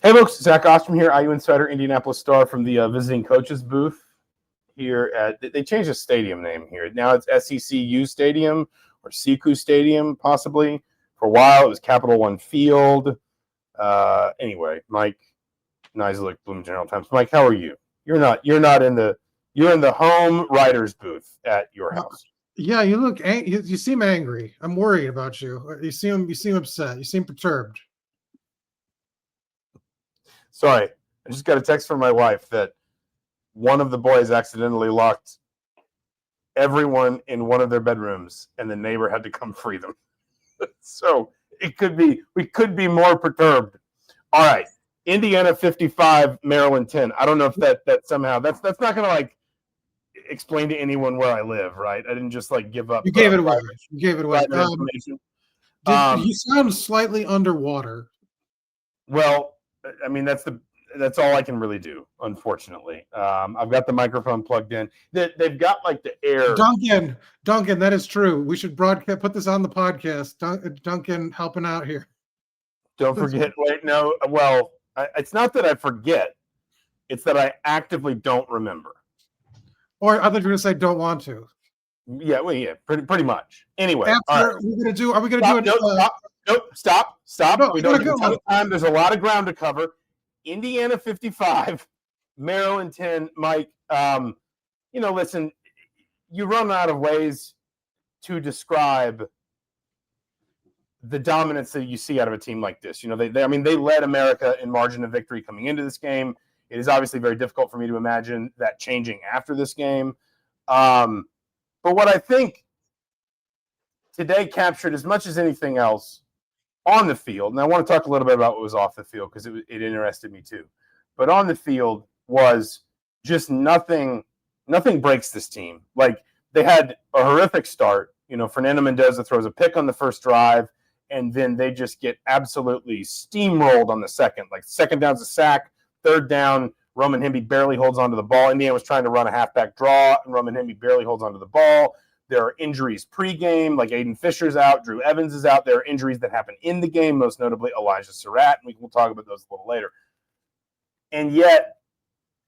Hey, folks, Zach Osterman here, IU Insider, Indianapolis Star from the visiting coaches booth here they changed the stadium name here. Now it's SECU Stadium or Sekou Stadium, possibly. For a while, it was Capital One Field. Anyway, Mike Niziolek, Bloomington Herald Times. Mike, how are you? You're in the home writers booth at your house. Yeah, you look you seem angry. I'm worried about you. You seem upset. You seem perturbed. Sorry, I just got a text from my wife that one of the boys accidentally locked everyone in one of their bedrooms, and the neighbor had to come free them. So we could be more perturbed. All right, Indiana 55, Maryland 10. I don't know if that somehow that's not going to like explain to anyone where I live, right? I didn't just like give up. You gave it away. You gave it away. You sound slightly underwater. Well, I mean that's all I can really do, unfortunately. I've got the microphone plugged in. They've got like the air. Duncan, that is true. We should put this on the podcast. Duncan helping out here. Don't forget. Wait, no. Well, it's not that I forget. It's that I actively don't remember. Or I thought you were going to say don't want to. Yeah, well, yeah, pretty much. Anyway, are we going to do it? Nope, stop. No, We don't have a ton of time. There's a lot of ground to cover. Indiana 55, Maryland 10. Mike, listen, you run out of ways to describe the dominance that you see out of a team like this. They led America in margin of victory coming into this game. It is obviously very difficult for me to imagine that changing after this game. But what I think today captured as much as anything else on the field, and I want to talk a little bit about what was off the field because it interested me too. But on the field was just nothing breaks this team. Like, they had a horrific start. Fernando Mendoza throws a pick on the first drive, and then they just get absolutely steamrolled on the second. Like, second down's a sack, third down, Roman Hemby barely holds onto the ball. Indiana was trying to run a halfback draw, and Roman Hemby barely holds onto the ball. There are injuries pregame, like Aiden Fisher's out, Drew Evans is out. There are injuries that happen in the game, most notably Elijah Surratt, and we'll talk about those a little later. And yet,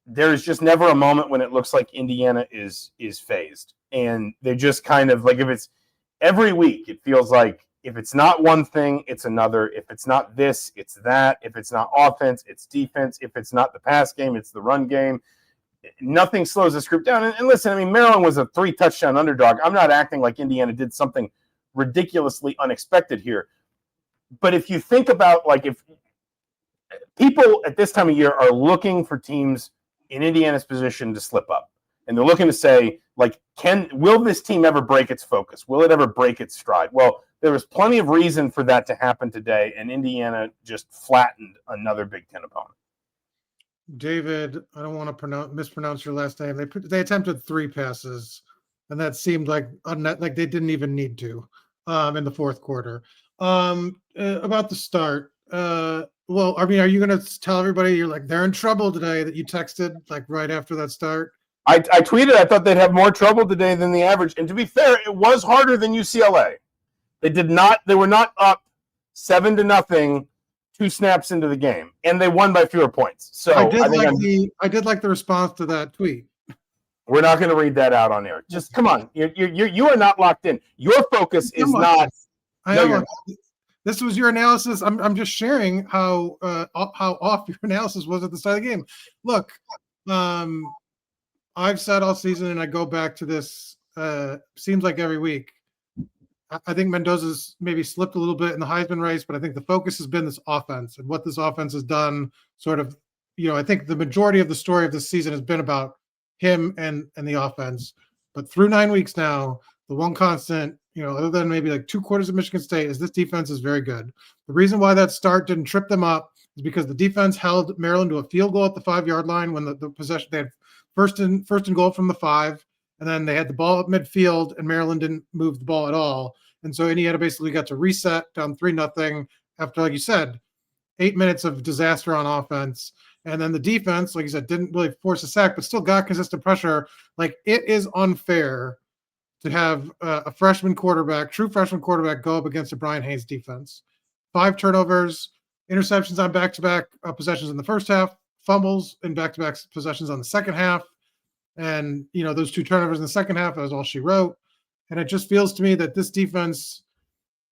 there's just never a moment when it looks like Indiana is phased. And they just kind of, like, if it's every week, it feels like if it's not one thing, it's another. If it's not this, it's that. If it's not offense, it's defense. If it's not the pass game, it's the run game. Nothing slows this group down. And listen, Maryland was a 3-touchdown underdog. I'm not acting like Indiana did something ridiculously unexpected here. But if you think about, like, if people at this time of year are looking for teams in Indiana's position to slip up, and they're looking to say, like, will this team ever break its focus? Will it ever break its stride? Well, there was plenty of reason for that to happen today, and Indiana just flattened another Big Ten opponent. David, I don't want to mispronounce your last name. They attempted 3 passes, and that seemed like they didn't even need to in the fourth quarter. About the start, are you going to tell everybody they're in trouble today that you texted like right after that start? I tweeted I thought they'd have more trouble today than the average, and to be fair, it was harder than UCLA. They were not up 7-0. 2 snaps into the game, and they won by fewer points. So I did like the response to that tweet. We're not going to read that out on air. Just come on, you are not locked in. Your focus is not. This was your analysis. I'm just sharing how off your analysis was at the start of the game. Look, I've said all season, and I go back to this. Seems like every week. I think Mendoza's maybe slipped a little bit in the Heisman race, but I think the focus has been this offense and what this offense has done. Sort of, I think the majority of the story of this season has been about him and the offense. But through 9 weeks now, the one constant, other than maybe like 2 quarters of Michigan State, is this defense is very good. The reason why that start didn't trip them up is because the defense held Maryland to a field goal at the 5-yard line when the possession, they had first and goal from the 5. And then they had the ball at midfield, and Maryland didn't move the ball at all. And so Indiana basically got to reset down 3-0 after, like you said, 8 minutes of disaster on offense. And then the defense, like you said, didn't really force a sack, but still got consistent pressure. Like, it is unfair to have a true freshman quarterback, go up against a Brian Hayes defense. 5 turnovers interceptions on back-to-back possessions in the first half, fumbles in back-to-back possessions on the second half. And, those 2 turnovers in the second half, that was all she wrote. And it just feels to me that this defense,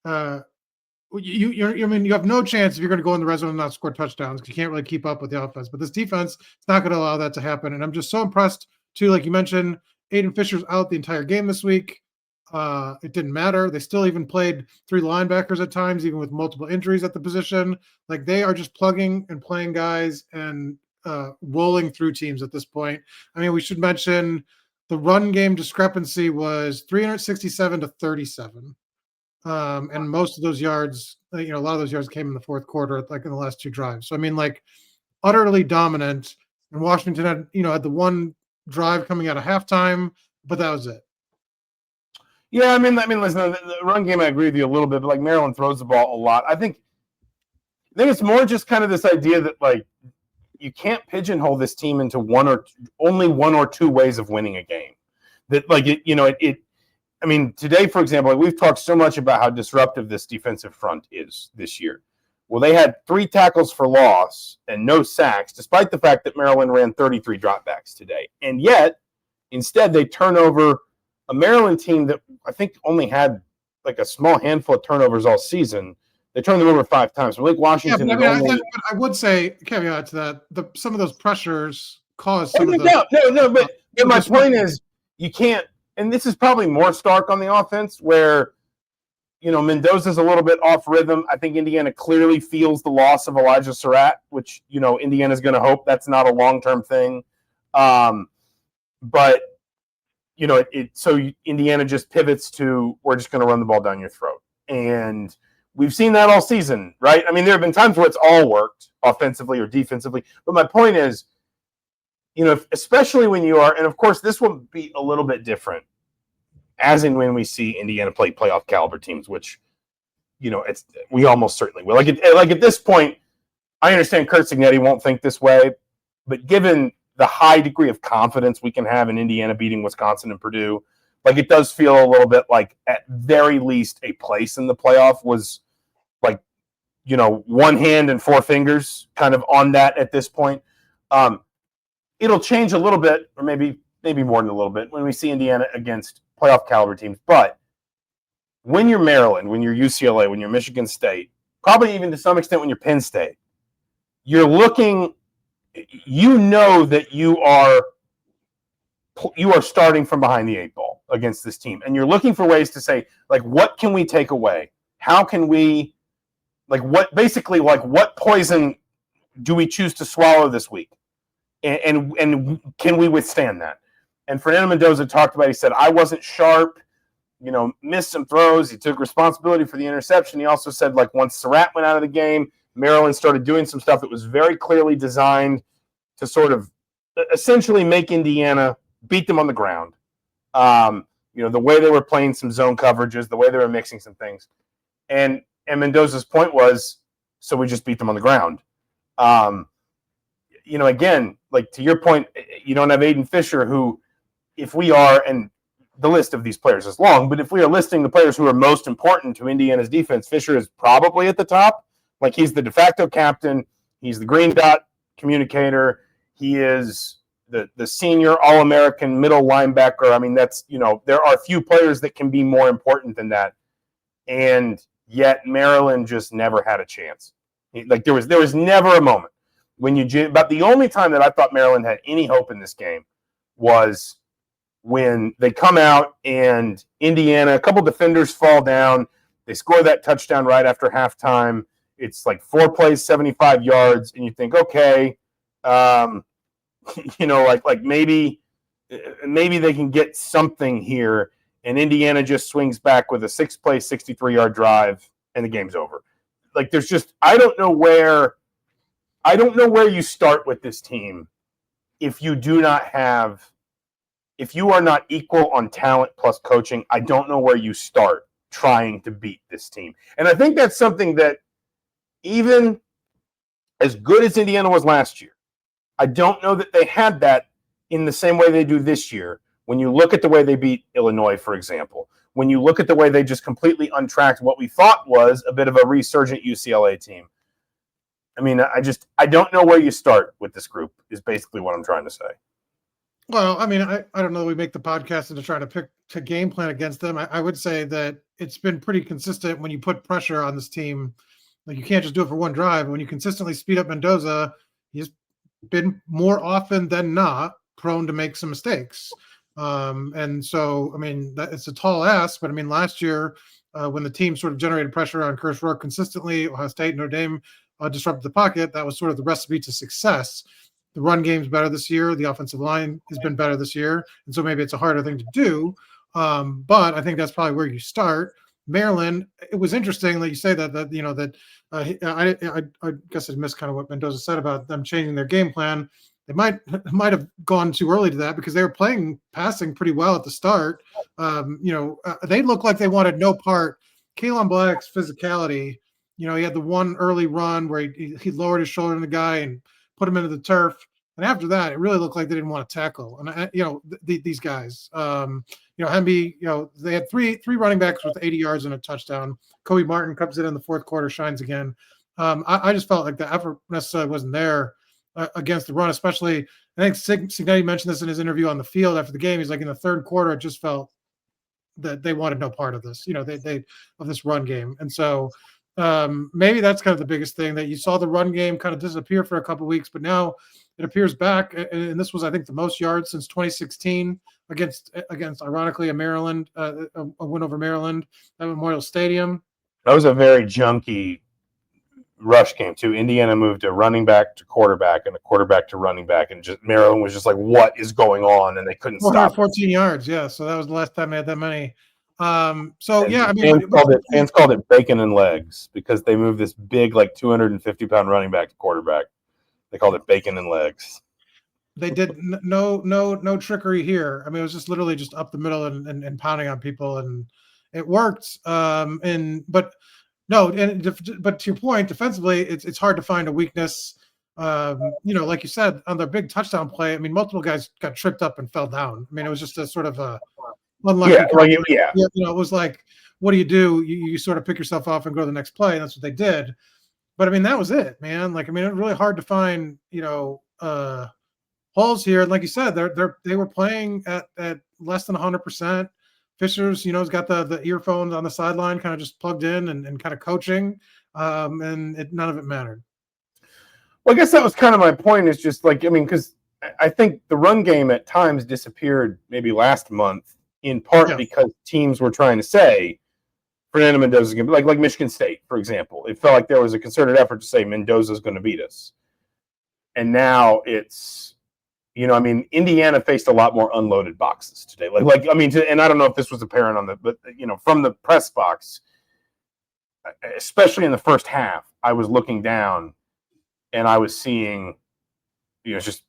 you have no chance if you're going to go in the red zone and not score touchdowns because you can't really keep up with the offense. But this defense is not going to allow that to happen. And I'm just so impressed, too, like you mentioned, Aiden Fisher's out the entire game this week. It didn't matter. They still even played 3 linebackers at times, even with multiple injuries at the position. Like, they are just plugging and playing guys and rolling through teams at this point. I mean, we should mention the run game discrepancy was 367 to 37. And most of those yards, a lot of those yards came in the fourth quarter, like in the last 2 drives. So, I mean, like, utterly dominant. And Washington had the one drive coming out of halftime, but that was it. Yeah, I mean, listen, the run game, I agree with you a little bit, but like Maryland throws the ball a lot. I think it's more just kind of this idea that like you can't pigeonhole this team into only 1 or 2 ways of winning a game. That like I mean, today, for example, like we've talked so much about how disruptive this defensive front is this year. Well, they had 3 tackles for loss and no sacks, despite the fact that Maryland ran 33 dropbacks today. And yet, instead, they turn over a Maryland team that I think only had like a small handful of turnovers all season. They turned them over 5 times. So Lake Washington. Yeah, but I would say, caveat to that, some of those pressures caused some of No, but my point is you can't, and this is probably more stark on the offense where, Mendoza's a little bit off rhythm. I think Indiana clearly feels the loss of Elijah Surratt, which, Indiana's going to hope that's not a long-term thing. But, so Indiana just pivots to, we're just going to run the ball down your throat. And we've seen that all season, right? I mean, there have been times where it's all worked offensively or defensively. But my point is, especially when you are, and of course, this will be a little bit different as in when we see Indiana play playoff caliber teams, which, we almost certainly will. Like at this point, I understand Curt Cignetti won't think this way, but given the high degree of confidence we can have in Indiana beating Wisconsin and Purdue, like it does feel a little bit like at very least a place in the playoff was like, 1 hand and 4 fingers kind of on that at this point. It'll change a little bit, or maybe more than a little bit when we see Indiana against playoff caliber teams. But when you're Maryland, when you're UCLA, when you're Michigan State, probably even to some extent when you're Penn State, you're looking, that you are starting from behind the 8 ball against this team. And you're looking for ways to say, like, what can we take away? How can we, like, what poison do we choose to swallow this week? And can we withstand that? And Fernando Mendoza talked about, he said, I wasn't sharp, missed some throws. He took responsibility for the interception. He also said, like, once Surratt went out of the game, Maryland started doing some stuff that was very clearly designed to sort of essentially make Indiana beat them on the ground. The way they were playing some zone coverages, the way they were mixing some things. And Mendoza's point was, so we just beat them on the ground. Again, like to your point, you don't have Aiden Fisher, who, if we are, and the list of these players is long, but if we are listing the players who are most important to Indiana's defense, Fisher is probably at the top. Like, he's the de facto captain. He's the green dot communicator. He is the senior All-American middle linebacker. I mean, that's, there are few players that can be more important than that. And yet Maryland just never had a chance. Like, there was never a moment but the only time that I thought Maryland had any hope in this game was when they come out and Indiana, a couple defenders fall down. They score that touchdown right after halftime. It's like 4 plays, 75 yards. And you think, okay, like maybe they can get something here. And Indiana just swings back with a 6-play, 63-yard drive, and the game's over. Like, there's just, I don't know where you start with this team if you are not equal on talent plus coaching. I don't know where you start trying to beat this team. And I think that's something that, even as good as Indiana was last year, I don't know that they had that in the same way they do this year. When you look at the way they beat Illinois, for example, when you look at the way they just completely untracked what we thought was a bit of a resurgent UCLA team, I mean, I don't know where you start with this group is basically what I'm trying to say. Well, I mean, I don't know that we make the podcast and to try to pick to game plan against them. I would say that it's been pretty consistent when you put pressure on this team. Like, you can't just do it for one drive. When you consistently speed up Mendoza, he's been more often than not prone to make some mistakes. And so, I mean, it's a tall ask, but I mean, last year when the team sort of generated pressure on Curt Cignetti consistently, Ohio State, Notre Dame disrupted the pocket. That was sort of the recipe to success. The run game's better this year. The offensive line has been better this year. And so maybe it's a harder thing to do. But I think that's probably where you start. Maryland, it was interesting that you say that I guess I missed kind of what Mendoza said about them changing their game plan. They might have gone too early to that because they were passing pretty well at the start. They looked like they wanted no part. Kalen Black's physicality, he had the one early run where he lowered his shoulder to the guy and put him into the turf. And after that, it really looked like they didn't want to tackle. And these guys, Hemby, they had three running backs with 80 yards and a touchdown. Kobe Martin comes in the fourth quarter, shines again. I just felt like the effort necessarily wasn't there against the run, especially. I think Cignetti mentioned this in his interview on the field after the game. He's like, in the third quarter, it just felt that they wanted no part of this, they of this run game. And so maybe that's kind of the biggest thing, that you saw the run game kind of disappear for a couple of weeks, but now it appears back. And this was, I think, the most yards since 2016 against ironically, a win over Maryland at Memorial Stadium. That was a very junky rush game too. Indiana moved a running back to quarterback and a quarterback to running back, and just Maryland was just like, what is going on? And they couldn't stop. 14 yards, yeah. So that was the last time they had that many. Fans called it bacon and legs because they moved this big, like 250-pound running back to quarterback. They called it bacon and legs. They did no trickery here. I mean, it was just literally just up the middle and pounding on people, and it worked. But to your point, defensively, it's hard to find a weakness. Like you said, on their big touchdown play, I mean, multiple guys got tripped up and fell down. I mean, it was just a sort of a unlucky. It was like, what do? You sort of pick yourself off and go to the next play, and that's what they did. But I mean, that was it, man. Like, I mean, it's really hard to find, holes here. And like you said, they were playing at less than 100%. Fisher's, has got the earphones on the sideline, kind of just plugged in and kind of coaching, and none of it mattered. Well, I guess that was kind of my point. Is just like, I mean, because I think the run game at times disappeared maybe last month, in part because teams were trying to say Fernando Mendoza's going to be like Michigan State, for example. It felt like there was a concerted effort to say Mendoza's going to beat us. And now it's, Indiana faced a lot more unloaded boxes today. And I don't know if this was apparent but from the press box, especially in the first half, I was looking down and I was seeing, just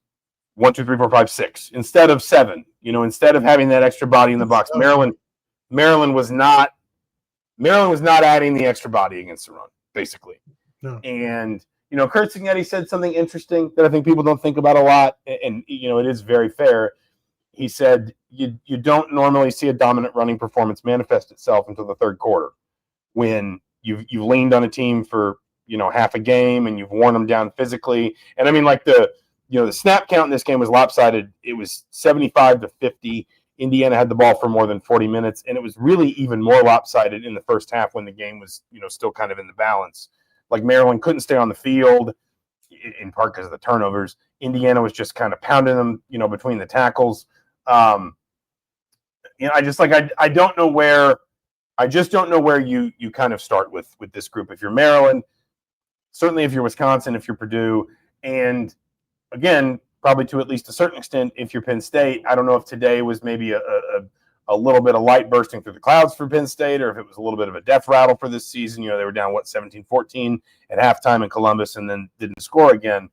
1, 2, 3, 4, 5, 6 instead of 7. Instead of having that extra body in the box, Maryland was not adding the extra body against the run, basically. No. And Curt Cignetti said something interesting that I think people don't think about a lot, and it is very fair. He said you don't normally see a dominant running performance manifest itself until the third quarter, when you've leaned on a team for half a game and you've worn them down physically. And I mean, like the snap count in this game was lopsided. It was 75-50. Indiana had the ball for more than 40 minutes, and it was really even more lopsided in the first half when the game was still kind of in the balance. Like, Maryland couldn't stay on the field, in part because of the turnovers. Indiana was just kind of pounding them, between the tackles. I don't know where. I just don't know where you kind of start with this group. If you're Maryland, certainly if you're Wisconsin, if you're Purdue, and again, probably to at least a certain extent, if you're Penn State. I don't know if today was maybe a little bit of light bursting through the clouds for Penn State, or if it was a little bit of a death rattle for this season. They were down 17-14 at halftime in Columbus, and then didn't score again.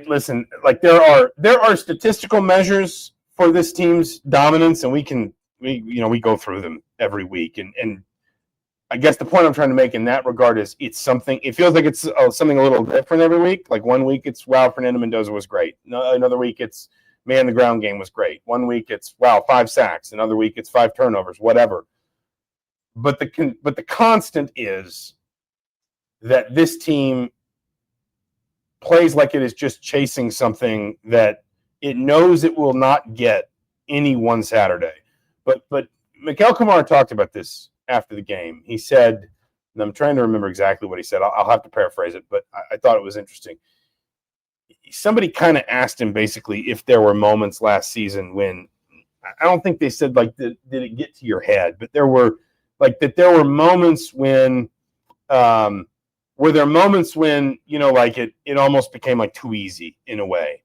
Listen, like, there are statistical measures for this team's dominance, and we go through them every week. And I guess the point I'm trying to make in that regard is it feels like it's something a little different every week. Like, one week it's, wow, Fernando Mendoza was great. Another week it's, man, the ground game was great. One week it's, wow, 5 sacks. Another week it's 5 turnovers, whatever. But the constant is that this team plays like it is just chasing something that it knows it will not get any one Saturday. But Miguel Kamara talked about this after the game. He said, and I'm trying to remember exactly what he said. I'll have to paraphrase it, but I thought it was interesting. Somebody kind of asked him basically if there were moments last season when, I don't think they said like, did it get to your head? But there were moments when, were there moments when, like it almost became like too easy in a way?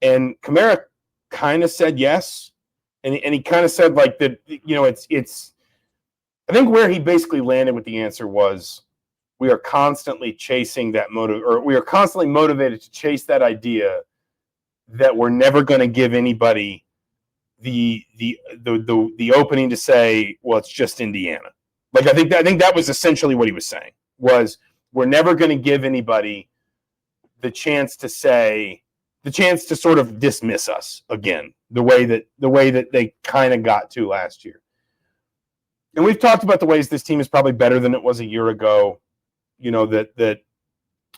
And Kamara kind of said yes. And he kind of said like that, it's, I think where he basically landed with the answer was, we are constantly chasing that we are constantly motivated to chase that idea that we're never going to give anybody the opening to say, well, it's just Indiana. Like I think that was essentially what he was saying, was we're never going to give anybody the chance to sort of dismiss us again, the way that they kind of got to last year. And we've talked about the ways this team is probably better than it was a year ago. That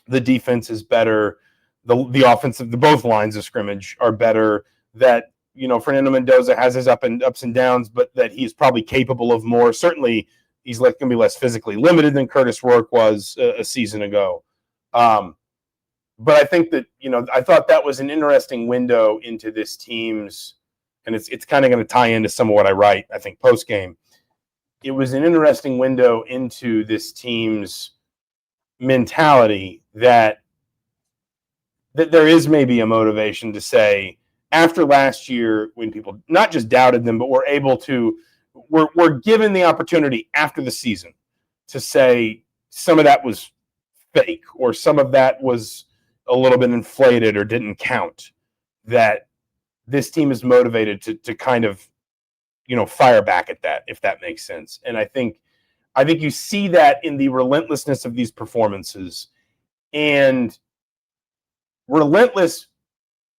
the defense is better, the offensive, both lines of scrimmage are better. That Fernando Mendoza has his ups and downs, but that he's probably capable of more. Certainly, he's going to be less physically limited than Curtis Rourke was a season ago. But I think that I thought that was an interesting window into this team's, and it's kind of going to tie into some of what I write, I think, post game. It was an interesting window into this team's mentality that there is maybe a motivation to say, after last year, when people not just doubted them, but were given the opportunity after the season to say some of that was fake or some of that was a little bit inflated or didn't count, that this team is motivated to kind of fire back at that, if that makes sense. And I think you see that in the relentlessness of these performances, and relentless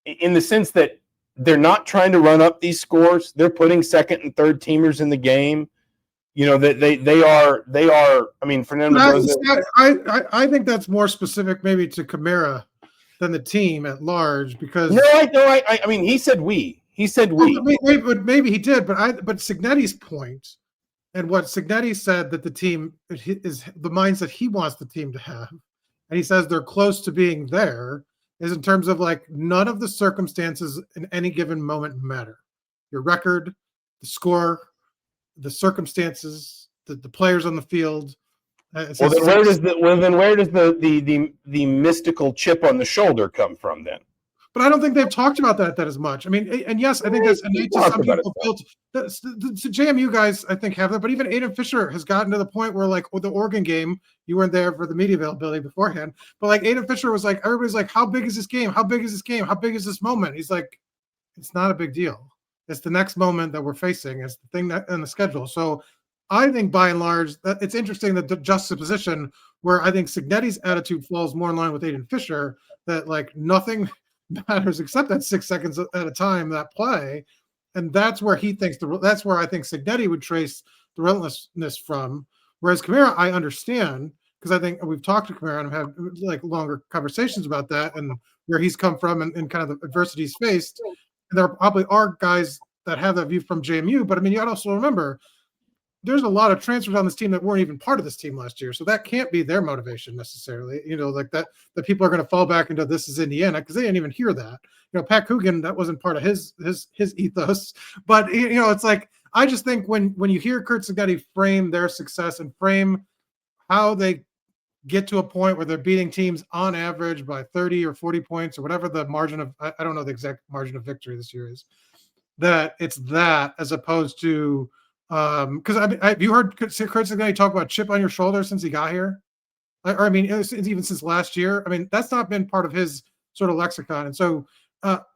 in the sense that they're not trying to run up these scores. They're putting second and third teamers in the game. That they are. I mean, Fernando Mendoza. I think that's more specific maybe to Kamara than the team at large, because I mean, he said we. He said we. Maybe he did, but Cignetti's point, and what Cignetti said that the team is the mindset he wants the team to have, and he says they're close to being there, is in terms of like none of the circumstances in any given moment matter. Your record, the score, the circumstances, the players on the field. Then where does the mystical chip on the shoulder come from then? But I don't think they've talked about that as much. I mean, and yes, I think that's innate to some people. The JMU guys, I think, have that. But even Aiden Fisher has gotten to the point where, like, with the Oregon game, you weren't there for the media availability beforehand. But, like, Aiden Fisher was like, everybody's like, how big is this game? How big is this game? How big is this moment? He's like, it's not a big deal. It's the next moment that we're facing. It's the thing that in the schedule. So I think, by and large, that it's interesting that the juxtaposition where I think Cignetti's attitude falls more in line with Aiden Fisher, that, like, nothing – matters except that 6 seconds at a time, that play. And that's where he thinks that's where I think Cignetti would trace the relentlessness from. Whereas Kamara, I understand, because I think we've talked to Kamara and have had like longer conversations about that and where he's come from and kind of the adversity he's faced. And there probably are guys that have that view from JMU, but I mean, you gotta also remember there's a lot of transfers on this team that weren't even part of this team last year. So that can't be their motivation necessarily, like that people are going to fall back into this is Indiana, because they didn't even hear that. Pat Coogan, that wasn't part of his ethos. But, it's like, I just think when you hear Curt Cignetti frame their success and frame how they get to a point where they're beating teams on average by 30 or 40 points or whatever the margin of, I don't know the exact margin of victory this year is, that it's that as opposed to, because have you heard Curt Cignetti talk about chip on your shoulder since he got here? I mean, it's even since last year. I mean, that's not been part of his sort of lexicon. And so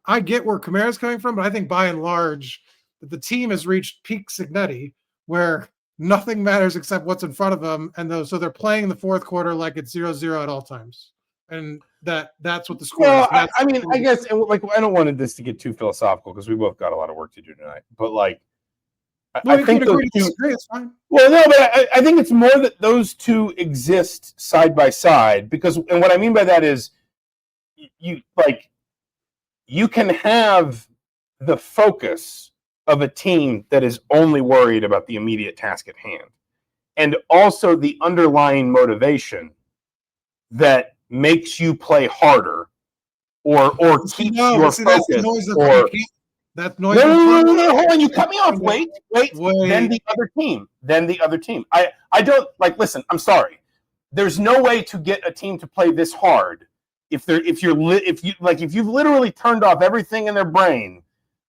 I get where Kamara's coming from, but I think by and large that the team has reached peak Cignetti where nothing matters except what's in front of them. And so they're playing the fourth quarter like it's 0-0 at all times. And that's what the score is. I mean, I guess, like, I don't want this to get too philosophical because we both got a lot of work to do tonight. But, like, Well, I think those agree to two. disagree. It's fine. Well, no, but I think it's more that those two exist side by side because, and what I mean by that is, you can have the focus of a team that is only worried about the immediate task at hand, and also the underlying motivation that makes you play harder or keeps your focus. That's the noise that noise. No, hold on. You cut me off. Wait. Then the other team. I don't like. Listen, I'm sorry. There's no way to get a team to play this hard if you've literally turned off everything in their brain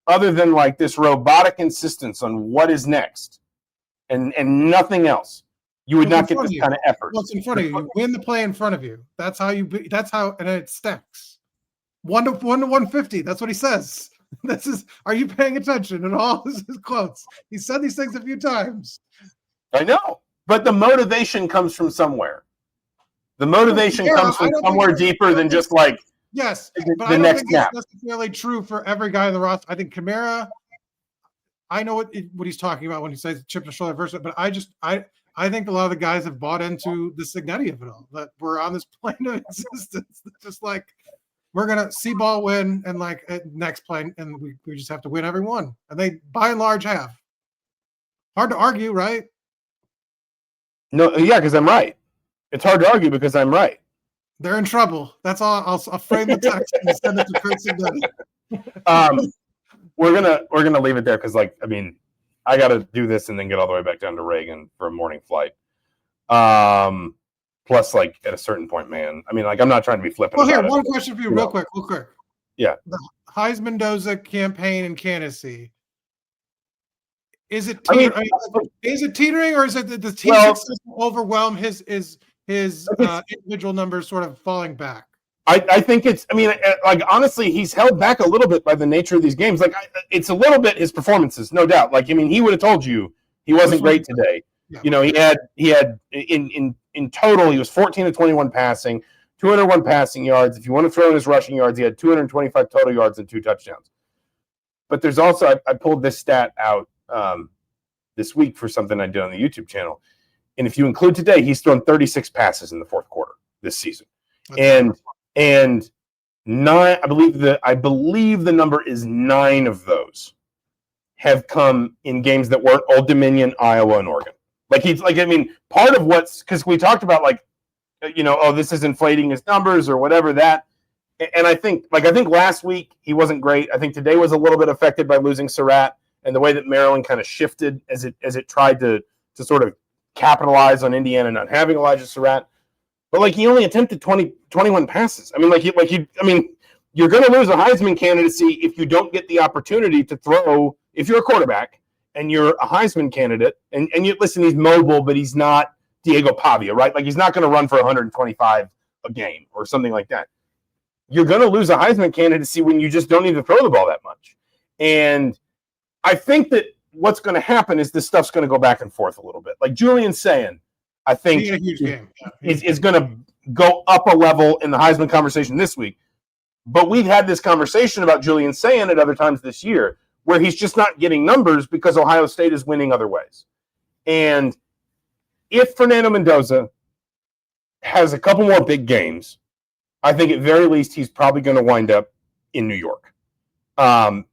other than like this robotic insistence on what is next and nothing else. You would not get this kind of effort. What's in front of you? You win the play in front of you. That's how and it stacks. 1 to 150. That's what he says. This is. Are you paying attention at all? This is quotes. He said these things a few times. I know, but the motivation comes from somewhere. The motivation comes from somewhere deeper than just like yes. But the I don't next think snap. that's necessarily true for every guy in the roster. I think Kamara. I know what he's talking about when he says chip and shoulder versus, but I think a lot of the guys have bought into the Cignetti of it all. That we're on this plane of existence. Just like we're gonna see ball win and like next play, and we just have to win every one. And they by and large have. Hard to argue, right? No, yeah, because I'm right. It's hard to argue because I'm right. They're in trouble. That's all. I'll frame the text and send it to Curt Cignetti. We're gonna leave it there because, like, I mean, I got to do this and then get all the way back down to Reagan for a morning flight. Plus, like, at a certain point, man, I mean, like, I'm not trying to be flippant. Well, here, one question for you, real quick. Yeah. The Heisman-Mendoza campaign in Candace. Is it teetering? Is it teetering, or is it the team success overwhelm his individual numbers sort of falling back? I think it's. I mean, like, honestly, he's held back a little bit by the nature of these games. Like, it's a little bit his performances, no doubt. Like, I mean, he would have told you he wasn't great today. Yeah. You know, he had in total he was 14 to 21 passing, 201 passing yards. If you want to throw in his rushing yards, he had 225 total yards and 2 touchdowns. But there's also I pulled this stat out this week for something I did on the YouTube channel, and if you include today, he's thrown 36 passes in the fourth quarter this season, and 9. I believe the number is 9 of those have come in games that weren't Old Dominion, Iowa, and Oregon. I mean, part of what's because we talked about this is inflating his numbers or whatever that. And I think last week he wasn't great. I think today was a little bit affected by losing Surratt and the way that Maryland kind of shifted as it tried to sort of capitalize on Indiana not having Elijah Surratt. But like he only attempted 21 passes. I mean, you're going to lose a Heisman candidacy if you don't get the opportunity to throw. If you're a quarterback and you're a Heisman candidate, and you listen, he's mobile, but he's not Diego Pavia, right? Like he's not going to run for 125 a game or something like that. You're going to lose a Heisman candidacy when you just don't need to throw the ball that much. And I think that what's going to happen is this stuff's going to go back and forth a little bit. Like Julian saying, I think is going to go up a level in the Heisman conversation this week. But we've had this conversation about Julian saying at other times this year where he's just not getting numbers because Ohio State is winning other ways. And if Fernando Mendoza has a couple more big games, I think at very least he's probably going to wind up in New York.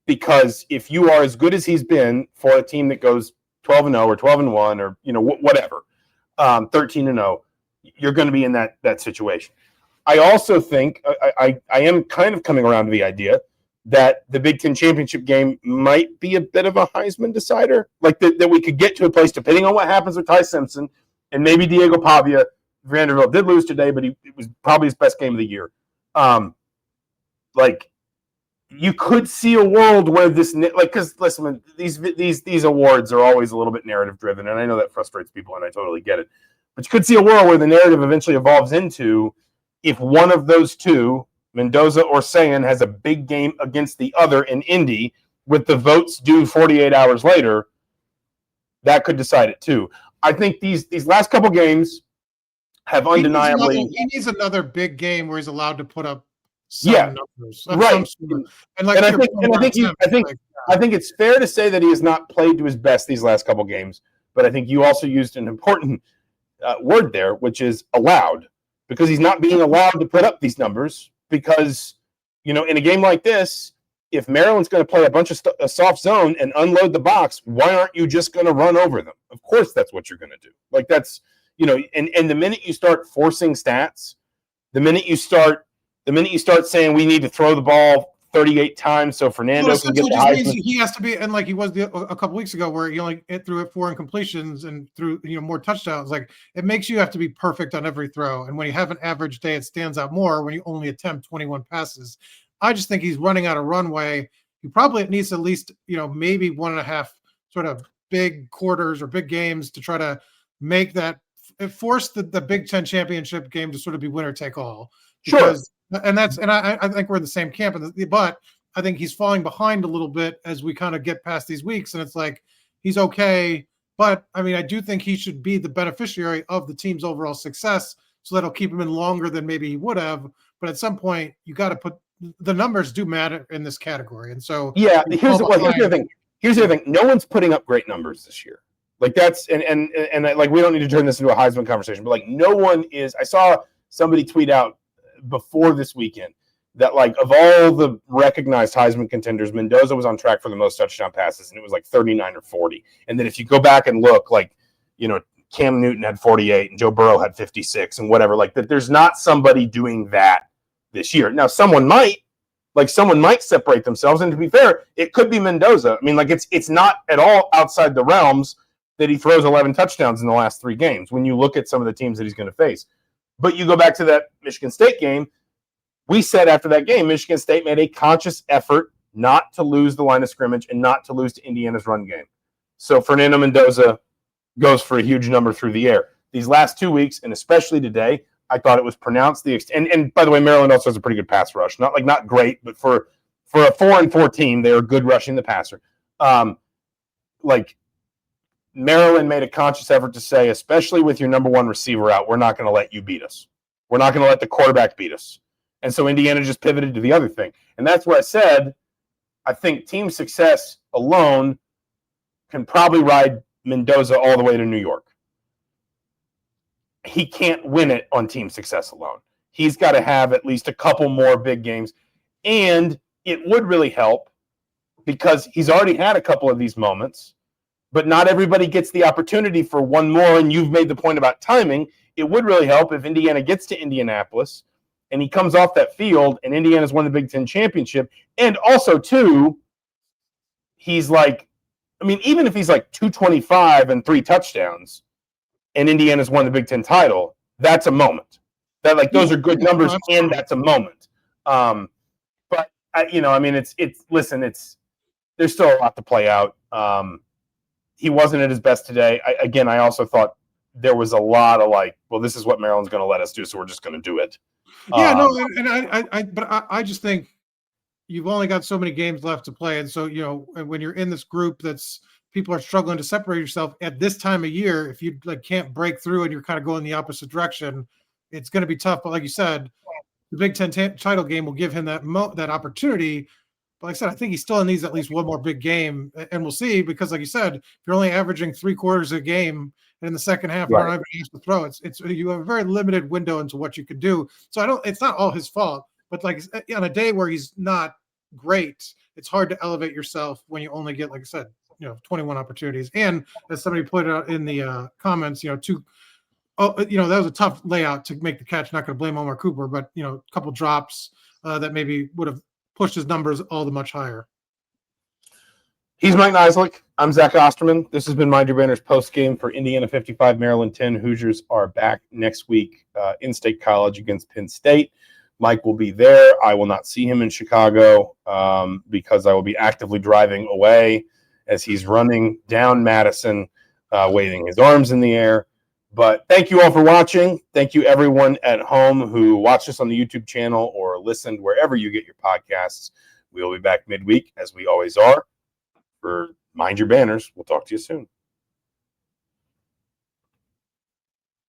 Because if you are as good as he's been for a team that goes 12-0 or 12-1 or whatever, 13-0, you're going to be in that situation. I also think I am kind of coming around to the idea that the Big Ten championship game might be a bit of a Heisman decider, like that we could get to a place depending on what happens with Ty Simpson and maybe Diego Pavia. Vanderbilt did lose today, but it was probably his best game of the year. Like you could see a world where this, because listen, these awards are always a little bit narrative driven, and I know that frustrates people, and I totally get it. But you could see a world where the narrative eventually evolves into if one of those two, Mendoza or Sayin, has a big game against the other in Indy with the votes due 48 hours later, that could decide it too. I think these last couple games have undeniably. He needs another big game where he's allowed to put up some numbers. Right. And I think I think it's fair to say that he has not played to his best these last couple games, but I think you also used an important word there, which is allowed, because he's not being allowed to put up these numbers because, in a game like this, if Maryland's going to play a bunch of a soft zone and unload the box, why aren't you just going to run over them? Of course, that's what you're going to do. Like that's, and the minute you start forcing stats, the minute you start saying we need to throw the ball 38 times so Fernando can get the Heisman. He has to be, and like he was a couple weeks ago where he only threw it 4 incompletions and threw more touchdowns. Like it makes you have to be perfect on every throw. And when you have an average day, it stands out more when you only attempt 21 passes. I just think he's running out of runway. He probably needs at least, maybe 1.5 sort of big quarters or big games to try to make that force the Big Ten championship game to sort of be winner take all. Because, sure. And I think we're in the same camp, but I think he's falling behind a little bit as we kind of get past these weeks. And it's like, he's okay. But I mean, I do think he should be the beneficiary of the team's overall success. So that'll keep him in longer than maybe he would have. But at some point, you got to put the numbers do matter in this category. And so, yeah, here's the thing. Here's the other thing. No one's putting up great numbers this year. Like that's, and like, we don't need to turn this into a Heisman conversation, but like no one is. I saw somebody tweet out before this weekend that like of all the recognized Heisman contenders, Mendoza was on track for the most touchdown passes, and it was like 39 or 40. And then if you go back and look, like, Cam Newton had 48 and Joe Burrow had 56 and whatever, like that, there's not somebody doing that this year. Now, someone might separate themselves, and to be fair, it could be Mendoza. I mean, like it's not at all outside the realms that he throws 11 touchdowns in the last 3 games when you look at some of the teams that he's going to face. But you go back to that Michigan State game, we said after that game, Michigan State made a conscious effort not to lose the line of scrimmage and not to lose to Indiana's run game. So Fernando Mendoza goes for a huge number through the air. These last 2 weeks, and especially today, I thought it was pronounced and by the way, Maryland also has a pretty good pass rush. Not great, but for a 4-4 team, they are good rushing the passer. Like Maryland made a conscious effort to say, especially with your number 1 receiver out, we're not going to let you beat us. We're not going to let the quarterback beat us. And so Indiana just pivoted to the other thing. And that's where I said, I think team success alone can probably ride Mendoza all the way to New York. He can't win it on team success alone. He's got to have at least a couple more big games. And it would really help because he's already had a couple of these moments, but not everybody gets the opportunity for one more. And you've made the point about timing. It would really help if Indiana gets to Indianapolis and he comes off that field and Indiana's won the Big Ten championship. And also, too, he's like, I mean, even if he's like 225 and 3 touchdowns, and Indiana's won the Big Ten title, that's a moment. That like those are good numbers, and that's a moment. But I mean, it's there's still a lot to play out. He wasn't at his best today. I also thought there was a lot of like, well, this is what Maryland's going to let us do, so we're just going to do it. Yeah, I just think you've only got so many games left to play, and so when you're in this group that's people are struggling to separate yourself at this time of year. If you like can't break through and you're kind of going the opposite direction, it's going to be tough. But like you said, the Big Ten title game will give him that opportunity. But like I said, I think he still needs at least one more big game, and we'll see. Because like you said, if you're only averaging 3 quarters a game, and in the second half, you're not even able to throw. It's you have a very limited window into what you can do. So it's not all his fault. But like on a day where he's not great, it's hard to elevate yourself when you only get, like I said, 21 opportunities. And as somebody put it out in the comments, that was a tough layout to make the catch. Not going to blame Omar Cooper, but a couple drops that maybe would have pushed his numbers all the much higher. He's Mike Niziolek. I'm Zach Osterman. This has been Mind Your Banners postgame for Indiana 55, Maryland 10. Hoosiers are back next week in State College against Penn State. Mike will be there. I will not see him in Chicago because I will be actively driving away as he's running down Madison, waving his arms in the air. But thank you all for watching. Thank you, everyone at home who watched us on the YouTube channel or listened wherever you get your podcasts. We will be back midweek, as we always are, for Mind Your Banners. We'll talk to you soon.